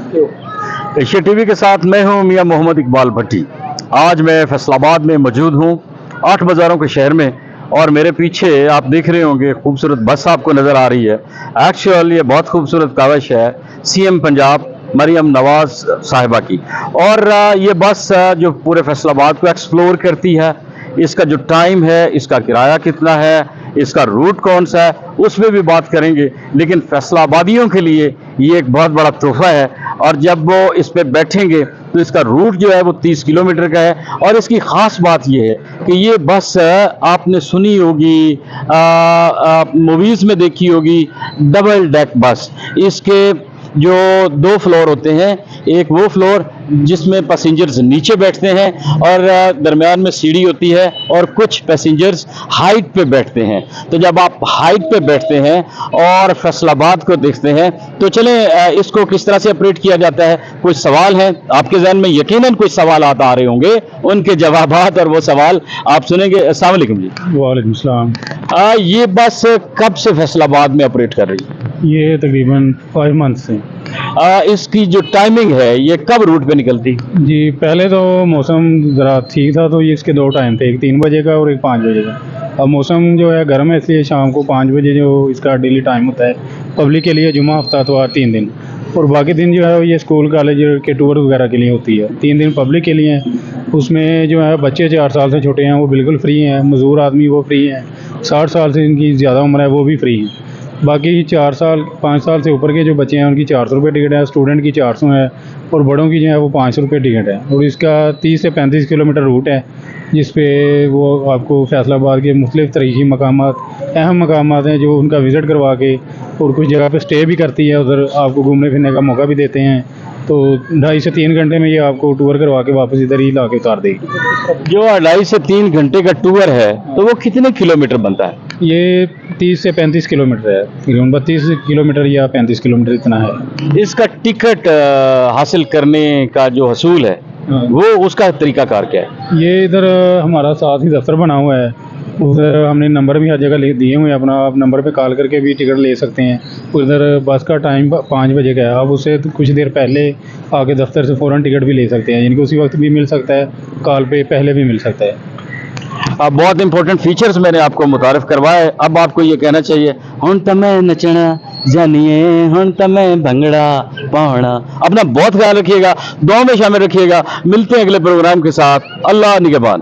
Asia TV के साथ मैं हूं मियां मोहम्मद इकबाल भट्टी। आज मैं फैसलाबाद में मौजूद हूं, 8 बाज़ारों के शहर में, और मेरे पीछे आप देख रहे होंगे खूबसूरत बस आपको नज़र आ रही है। एक्चुअल ये बहुत खूबसूरत काविश है सीएम पंजाब मरियम नवाज साहिबा की, और ये बस जो पूरे फैसलाबाद को एक्सप्लोर करती है। इसका जो टाइम है, इसका किराया कितना है, इसका रूट कौन सा है, उसमें भी बात करेंगे। लेकिन फैसलाबादियों के लिए ये एक बहुत बड़ा तोहफा है, और जब वो इस पे बैठेंगे तो इसका रूट जो है वो 30 किलोमीटर का है। और इसकी ख़ास बात ये है कि ये बस आपने सुनी होगी, मूवीज़ में देखी होगी, डबल डेक बस। इसके जो 2 फ्लोर होते हैं, एक वो फ्लोर जिसमें पैसेंजर्स नीचे बैठते हैं और दरमियान में सीढ़ी होती है, और कुछ पैसेंजर्स हाइट पे बैठते हैं। तो जब आप हाइट पे बैठते हैं और फैसलाबाद को देखते हैं तो चलें इसको किस तरह से ऑपरेट किया जाता है। कुछ सवाल हैं आपके जहन में, यकीनन कुछ सवाल आ रहे होंगे, उनके जवाबात और वो सवाल आप सुनेंगे। अस्सलाम वालेकुम जी। वालेकुम सलाम। ये बस कब से फैसलाबाद में ऑपरेट कर रही है? ये तकरीबन 5 मंथ से। इसकी जो टाइमिंग है ये कब रूट पे निकलती? जी, पहले तो मौसम ज़रा ठीक था, तो ये इसके 2 टाइम थे, एक 3 बजे का और एक 5 बजे का। अब मौसम जो है गर्म है, इसलिए शाम को 5 बजे जो इसका डेली टाइम होता है पब्लिक के लिए, जुमा हफ्ता इतवार 3 दिन, और बाकी दिन जो है ये स्कूल कॉलेज के टूर वगैरह के लिए होती है। 3 दिन पब्लिक के लिए हैं। उसमें जो है बच्चे 4 साल से छोटे हैं वो बिल्कुल फ्री हैं, मज़दूर आदमी वो फ्री हैं, 60 साल से इनकी ज़्यादा उम्र है वो भी फ्री हैं। बाकी 4 साल 5 साल से ऊपर के जो बच्चे हैं उनकी 400 रुपये टिकट है, स्टूडेंट की 400 है, और बड़ों की जो है वो 500 रुपये टिकट है। और इसका 30 से 35 किलोमीटर रूट है, जिस पे वो आपको फैसलाबाद के मुख्तलिफ़ तरीक़ी मकामात, अहम मकामात हैं जो उनका विज़िट करवा के, और कुछ जगह पे स्टे भी करती है, उधर आपको घूमने फिरने का मौका भी देते हैं। तो 2.5 से 3 घंटे में ये आपको टूर करवा के वापस इधर ही ला के उतार देगी। जो 2.5 से 3 घंटे का टूर है तो वो कितने किलोमीटर बनता है? ये 30 से 35 किलोमीटर है, तकरीबन 32 किलोमीटर या 35 किलोमीटर इतना है। इसका टिकट हासिल करने का जो हसूल है वो उसका तरीकाकार क्या है? ये इधर हमारा साथ ही दफ्तर बना हुआ है, उधर हमने नंबर भी हर जगह दिए हुए हैं अपना, आप नंबर पे कॉल करके भी टिकट ले सकते हैं। उधर बस का टाइम 5 बजे का है, आप उससे कुछ देर पहले आके दफ्तर से फ़ौरन टिकट भी ले सकते हैं, यानी कि उसी वक्त भी मिल सकता है, कॉल पे पहले भी मिल सकता है। अब बहुत इंपॉर्टेंट फीचर्स मैंने आपको मुतारिफ करवाए। अब आपको ये कहना चाहिए, हुण तमें नचना जानिए, हुण तमें भंगड़ा पाउणा। अपना बहुत ख्याल रखिएगा, दुआ में शामिल रखिएगा। मिलते हैं अगले प्रोग्राम के साथ। अल्लाह निगहबान।